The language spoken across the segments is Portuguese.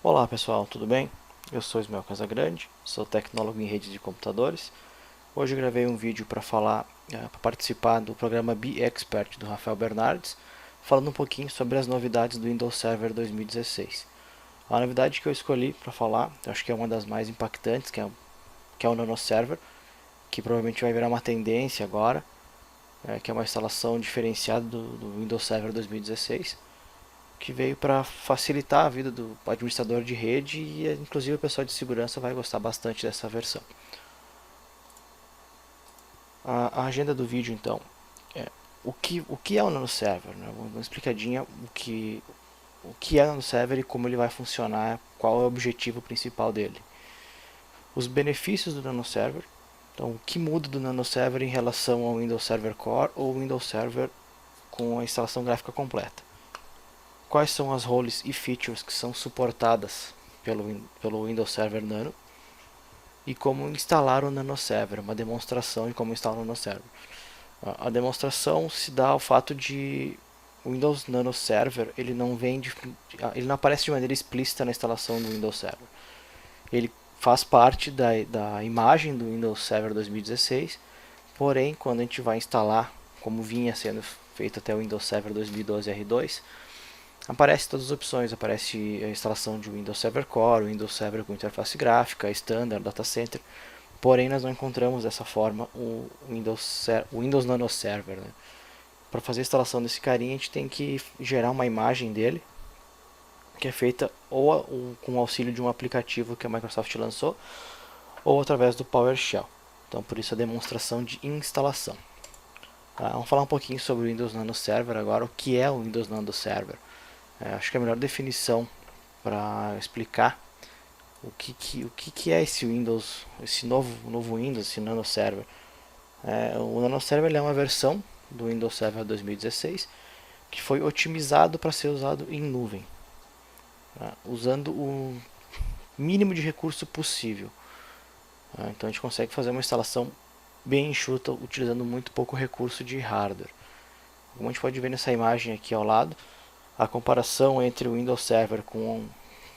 Olá pessoal, tudo bem? Eu sou Ismael Casagrande, sou tecnólogo em redes de computadores. Hoje eu gravei um vídeo para participar do programa Be Expert do Rafael Bernardes, falando um pouquinho sobre as novidades do Windows Server 2016. A novidade que eu escolhi para falar, eu acho que é uma das mais impactantes, que é o Nano Server, que provavelmente vai virar uma tendência agora, que é uma instalação diferenciada do Windows Server 2016, que veio para facilitar a vida do administrador de rede e inclusive o pessoal de segurança vai gostar bastante dessa versão. A agenda do vídeo então é o que é o Nano Server, né? Uma explicadinha o que é o Nano Server e como ele vai funcionar, qual é o objetivo principal dele. Os benefícios do Nano Server, então o que muda do Nano Server em relação ao Windows Server Core ou Windows Server com a instalação gráfica completa. Quais são as roles e features que são suportadas pelo Windows Server Nano e como instalar o Nano Server, uma demonstração de como instalar o Nano Server. A demonstração se dá ao fato de o Windows Nano Server ele não aparece de maneira explícita na instalação do Windows Server. Ele faz parte da imagem do Windows Server 2016, porém quando a gente vai instalar, como vinha sendo feito até o Windows Server 2012 R2, aparece todas as opções, aparece a instalação de Windows Server Core, Windows Server com interface gráfica, Standard, Data Center, porém nós não encontramos dessa forma o Windows Nano Server. Né? Para fazer a instalação desse carinha, a gente tem que gerar uma imagem dele, que é feita ou com o auxílio de um aplicativo que a Microsoft lançou, ou através do PowerShell. Então, por isso a demonstração de instalação. Vamos falar um pouquinho sobre o Windows Nano Server agora, o que é o Windows Nano Server. Acho que a melhor definição para explicar o que é esse Windows, esse novo Windows, esse Nano Server. O Nano Server é uma versão do Windows Server 2016 que foi otimizado para ser usado em nuvem, usando o mínimo de recurso possível. Então a gente consegue fazer uma instalação bem enxuta utilizando muito pouco recurso de hardware. Como a gente pode ver nessa imagem aqui ao lado, a comparação entre o Windows Server com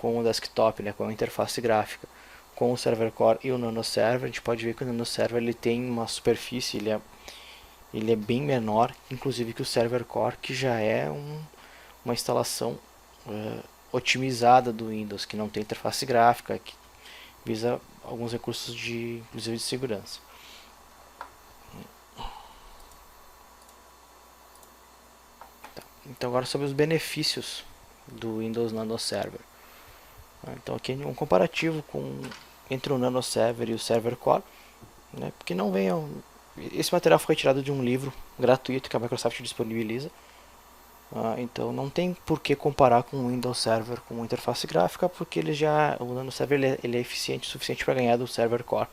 o desktop, né, com a interface gráfica, com o Server Core e o Nano Server, a gente pode ver que o Nano Server ele tem uma superfície, ele é bem menor, inclusive que o Server Core, que já é uma instalação otimizada do Windows, que não tem interface gráfica, que visa alguns recursos inclusive de segurança. Então agora sobre os benefícios do Windows Nano Server. Então aqui é um comparativo entre o Nano Server e o Server Core, né, porque não vem esse material foi retirado de um livro gratuito que a Microsoft disponibiliza. Então não tem por que comparar com o Windows Server com interface gráfica, porque o Nano Server ele é eficiente o suficiente para ganhar do Server Core.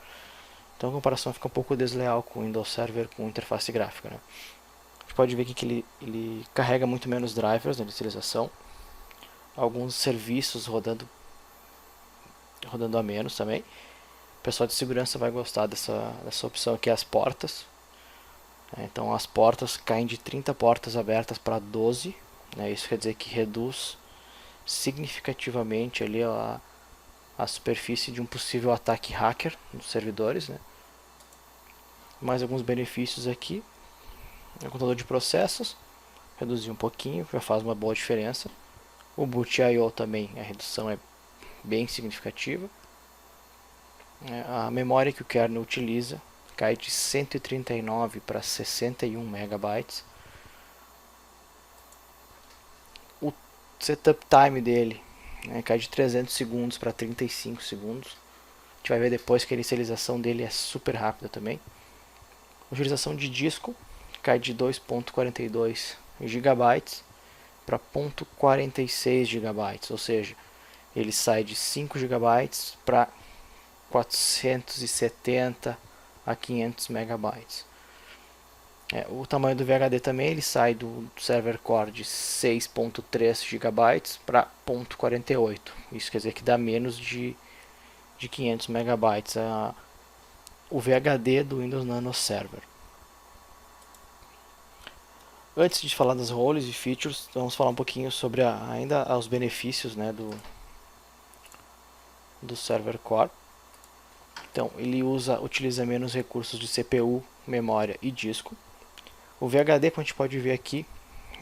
Então a comparação fica um pouco desleal com o Windows Server com interface gráfica. Né? A gente pode ver aqui que ele carrega muito menos drivers na inicialização, alguns serviços rodando a menos também. O pessoal de segurança vai gostar dessa opção aqui, as portas. Então as portas caem de 30 portas abertas para 12. Né? Isso quer dizer que reduz significativamente ali a superfície de um possível ataque hacker nos servidores. Né? Mais alguns benefícios aqui. O contador de processos, reduzir um pouquinho, já faz uma boa diferença. O boot I/O também, a redução é bem significativa. A memória que o kernel utiliza cai de 139 para 61 megabytes. O setup time dele cai de 300 segundos para 35 segundos. A gente vai ver depois que a inicialização dele é super rápida também. A utilização de disco cai de 2.42 GB para 0.46 GB, ou seja, ele sai de 5 GB para 470 a 500 megabytes. O tamanho do VHD também ele sai do Server Core de 6.3 GB para 0.48. Isso quer dizer que dá menos de 500 megabytes o VHD do Windows Nano Server. Antes de falar das roles e features, vamos falar um pouquinho sobre ainda os benefícios, né, do server core. Então ele utiliza menos recursos de CPU, memória e disco. O VHD, como a gente pode ver aqui,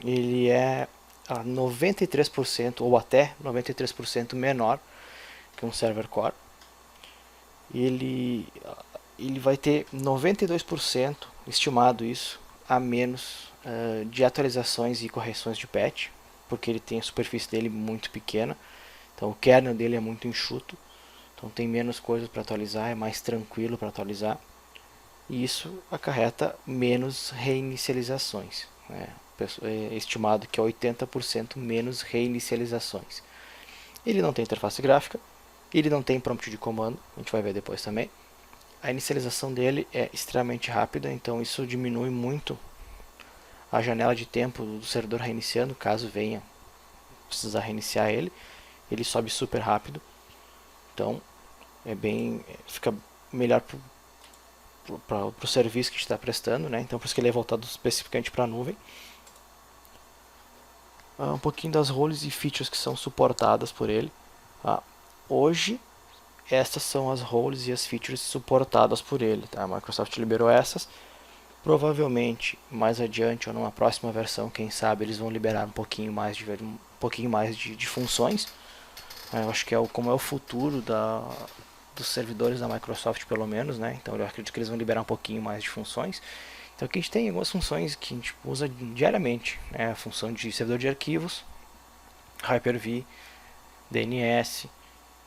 ele é a 93% ou até 93% menor que um server core. Ele vai ter 92% estimado isso a menos de atualizações e correções de patch, porque ele tem a superfície dele muito pequena, então o kernel dele é muito enxuto, então tem menos coisas para atualizar, é mais tranquilo para atualizar, e isso acarreta menos reinicializações, né? É estimado que é 80% menos reinicializações. Ele não tem interface gráfica, ele não tem prompt de comando, a gente vai ver depois também. A inicialização dele é extremamente rápida, então isso diminui muito a janela de tempo do servidor reiniciando, caso venha precisar reiniciar ele. Ele sobe super rápido, então fica melhor para o serviço que a gente está prestando, né? Então por isso que ele é voltado especificamente para a nuvem. Um pouquinho das roles e features que são suportadas por ele. Hoje estas são as roles e as features suportadas por ele, tá? A Microsoft liberou essas. Provavelmente mais adiante ou numa próxima versão, quem sabe eles vão liberar um pouquinho mais de funções. Eu acho que como é o futuro dos servidores da Microsoft, pelo menos, né? Então eu acredito que eles vão liberar um pouquinho mais de funções. Então aqui a gente tem algumas funções que a gente usa diariamente, né? A função de servidor de arquivos, Hyper-V, DNS,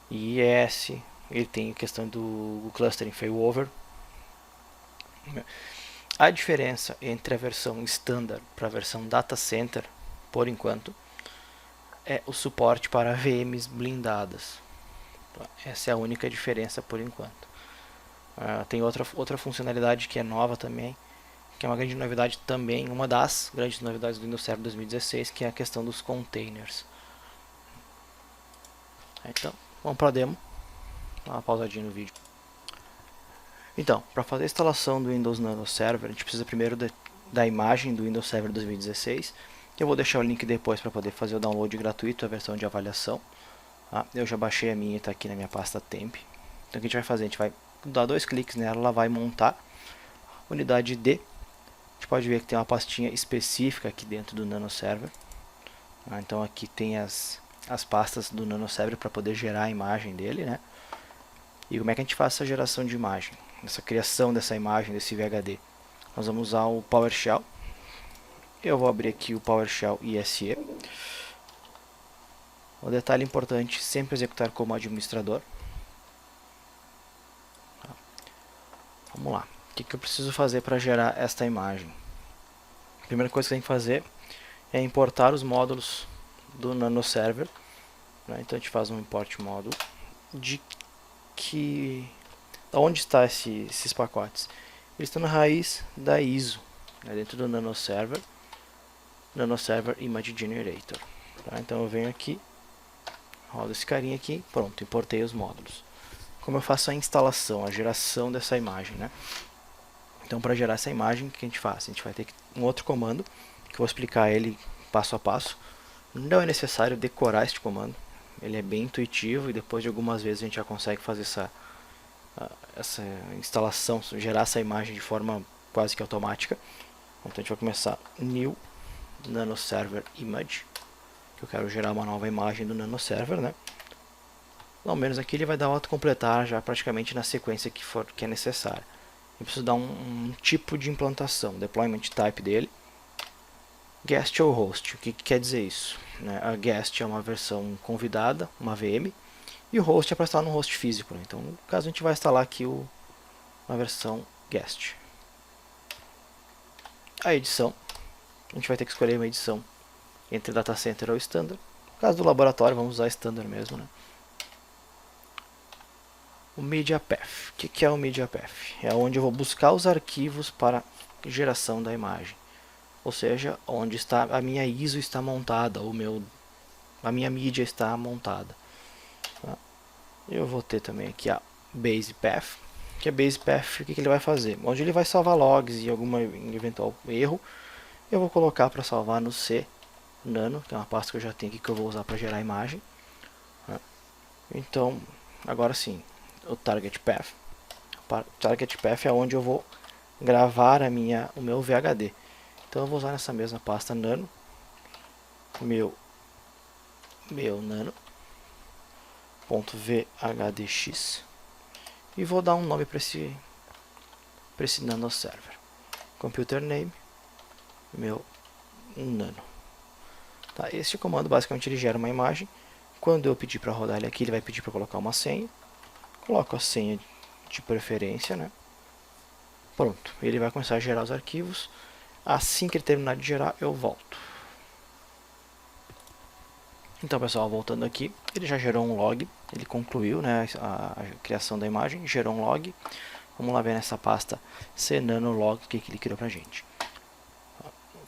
IIS. Ele tem a questão do clustering failover. A diferença entre a versão standard para a versão data center, por enquanto, é o suporte para VMs blindadas. Essa é a única diferença por enquanto. Tem outra funcionalidade que é nova também, que é uma grande novidade também, uma das grandes novidades do Windows Server 2016, que é a questão dos containers. Então, vamos para a demo. Dá uma pausadinha no vídeo. Então, para fazer a instalação do Windows Nano Server, a gente precisa primeiro da imagem do Windows Server 2016. Eu vou deixar o link depois para poder fazer o download gratuito, a versão de avaliação. Eu já baixei a minha e está aqui na minha pasta temp. Então o que a gente vai fazer? A gente vai dar 2 cliques nela, ela vai montar. Unidade D. A gente pode ver que tem uma pastinha específica aqui dentro do Nano Server. Então aqui tem as pastas do Nano Server para poder gerar a imagem dele, né? E como é que a gente faz essa geração de imagem? Essa criação dessa imagem, desse VHD? Nós vamos usar o PowerShell. Eu vou abrir aqui o PowerShell ISE. O detalhe importante, sempre executar como administrador. Vamos lá. O que eu preciso fazer para gerar esta imagem? A primeira coisa que tem que fazer é importar os módulos do Nano Server. Então a gente faz um import módulo onde estão esses pacotes? Eles estão na raiz da ISO, dentro do Nano Server Image Generator. Então eu venho aqui, rodo esse carinha aqui, pronto, importei os módulos. Como eu faço a instalação, a geração dessa imagem, né? Então para gerar essa imagem, o que a gente faz? A gente vai ter um outro comando, que eu vou explicar ele passo a passo. Não é necessário decorar este comando, ele é bem intuitivo e depois de algumas vezes a gente já consegue fazer essa instalação, gerar essa imagem de forma quase que automática. Então a gente vai começar New Nano Server Image, que eu quero gerar uma nova imagem do Nano Server, né? Ao menos aqui ele vai dar autocompletar já praticamente na sequência que é necessária. Eu preciso dar um tipo de implantação, deployment type dele, guest ou host. O que quer dizer isso? A guest é uma versão convidada, uma VM, e o host é para instalar no host físico. Então, no caso, a gente vai instalar aqui uma versão guest. A edição, a gente vai ter que escolher uma edição entre data center ou standard. No caso do laboratório, vamos usar standard mesmo, né? O Media Path. O que é o Media Path? É onde eu vou buscar os arquivos para geração da imagem. Ou seja, onde está a minha ISO está montada, a minha mídia está montada. Eu vou ter também aqui a Base Path, que a Base Path, o que ele vai fazer? Onde ele vai salvar logs e algum eventual erro, eu vou colocar para salvar no C Nano, que é uma pasta que eu já tenho aqui que eu vou usar para gerar a imagem. Então, agora sim, o Target Path. O Target Path é onde eu vou gravar o meu VHD. Então eu vou usar nessa mesma pasta nano, meu nano.vhdx, e vou dar um nome para esse nano server. Computer name, meu nano. Tá, este comando basicamente ele gera uma imagem. Quando eu pedir para rodar ele aqui, ele vai pedir para colocar uma senha. Coloco a senha de preferência, né? Pronto, ele vai começar a gerar os arquivos. Assim que ele terminar de gerar, eu volto. Então, pessoal, voltando aqui, ele já gerou um log, ele concluiu, né, a criação da imagem, gerou um log. Vamos lá ver nessa pasta cnanolog o que ele criou pra gente.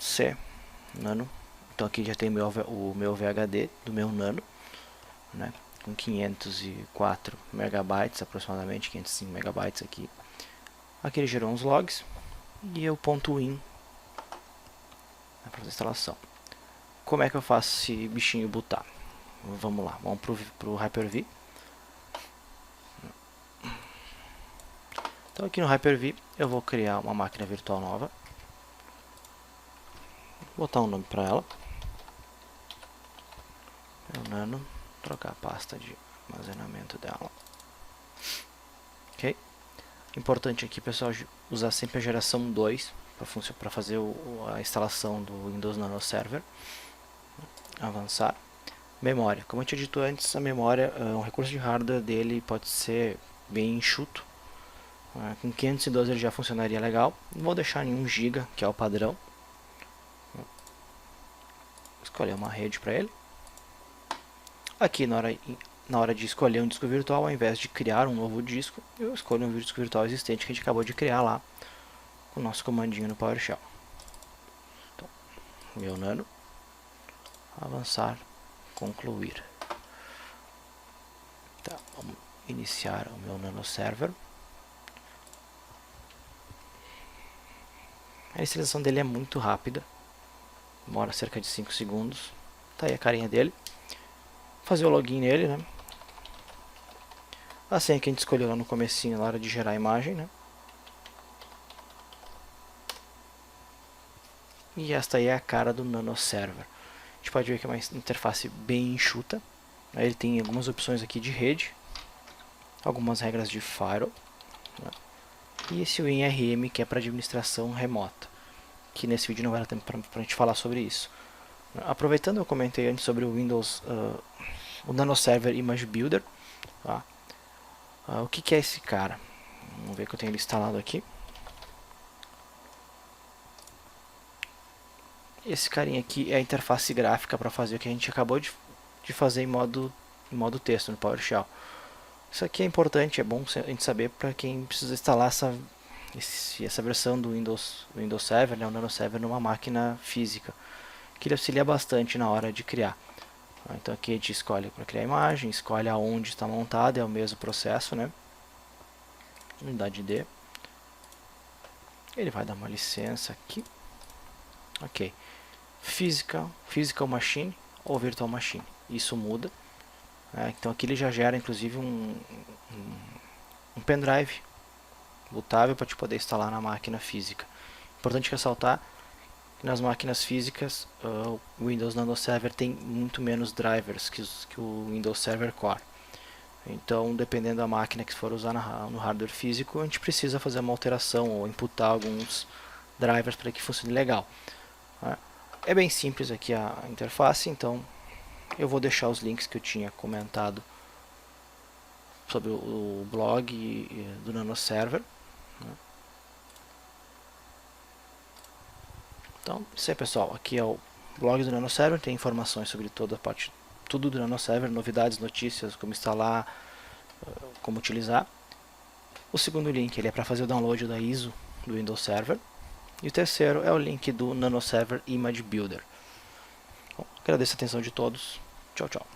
Cnano. Então aqui já tem o meu VHD do meu nano, né, com 504 megabytes aproximadamente, 505 megabytes aqui. Aqui ele gerou uns logs e eu ponto .in para fazer a instalação. Como é que eu faço esse bichinho bootar? Vamos lá, vamos pro Hyper-V. Então aqui no Hyper-V eu vou criar uma máquina virtual nova. Vou botar um nome para ela. Meu nano, trocar a pasta de armazenamento dela. Ok? Importante aqui, pessoal, usar sempre a geração 2 para fazer a instalação do Windows Nano Server. Avançar. Memória. Como eu tinha dito antes, a memória, um recurso de hardware dele pode ser bem enxuto. Com 512 ele já funcionaria legal. Não vou deixar em 1 GB, que é o padrão. Escolher uma rede para ele. Aqui na hora de escolher um disco virtual, ao invés de criar um novo disco, eu escolho um disco virtual existente que a gente acabou de criar lá com o nosso comandinho no PowerShell. Então, meu nano, avançar, concluir. Tá, vamos iniciar o meu nano server. A inicialização dele é muito rápida, demora cerca de 5 segundos. Tá aí a carinha dele. Fazer o login nele, né? A senha que a gente escolheu lá no comecinho, na hora de gerar a imagem, né? E esta aí é a cara do Nano Server. A gente pode ver que é uma interface bem enxuta. Ele tem algumas opções aqui de rede, algumas regras de firewall, né? E esse WinRM, que é para administração remota, que nesse vídeo não vai dar tempo para a gente falar sobre isso. Aproveitando, eu comentei antes sobre o Windows, o Nano Server Image Builder. Tá? O que é esse cara? Vamos ver que eu tenho ele instalado aqui. Esse carinha aqui é a interface gráfica para fazer o que a gente acabou de fazer em modo texto no PowerShell. Isso aqui é importante, é bom a gente saber para quem precisa instalar essa versão do Windows Server, né, o Nano Server, numa máquina física, que ele auxilia bastante na hora de criar. Então aqui a gente escolhe para criar a imagem, escolhe aonde está montada, é o mesmo processo, né? Unidade D. Ele vai dar uma licença aqui. Ok. Physical Machine ou Virtual Machine. Isso muda. Então aqui ele já gera inclusive um pendrive bootável para te poder instalar na máquina física. Importante ressaltar que nas máquinas físicas o Windows Nano Server tem muito menos drivers que o Windows Server Core. Então, dependendo da máquina que for usar no hardware físico, a gente precisa fazer uma alteração ou imputar alguns drivers para que funcione legal. É bem simples aqui a interface, então eu vou deixar os links que eu tinha comentado sobre o blog do Nano Server. Então, isso aí, pessoal. Aqui é o blog do Nano Server, tem informações sobre toda a parte, tudo do Nano Server, novidades, notícias, como instalar, como utilizar. O segundo link ele é para fazer o download da ISO do Windows Server. E o terceiro é o link do Nano Server Image Builder. Bom, agradeço a atenção de todos. Tchau, tchau.